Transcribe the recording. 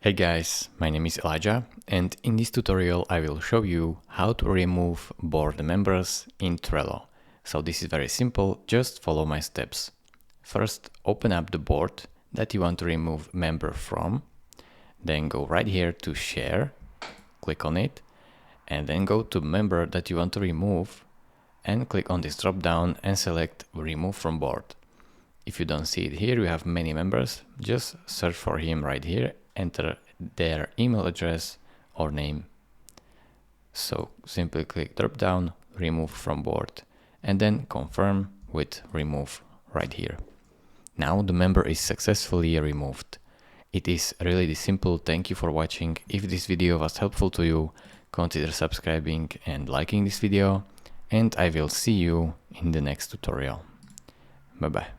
Hey guys, my name is Elijah, and in this tutorial I will show you how to remove board members in Trello. So this is very simple, just follow my steps. First, open up the board that you want to remove member from, then go right here to share, click on it, and then go to member that you want to remove and click on this drop down and select remove from board. If you don't see it here, you have many members, just search for him right here, enter their email address or name. So simply click drop down, remove from board, and then confirm with remove right here. Now the member is successfully removed. It is really this simple. Thank you for watching. If this video was helpful to you, consider subscribing and liking this video, and I will see you in the next tutorial. Bye bye.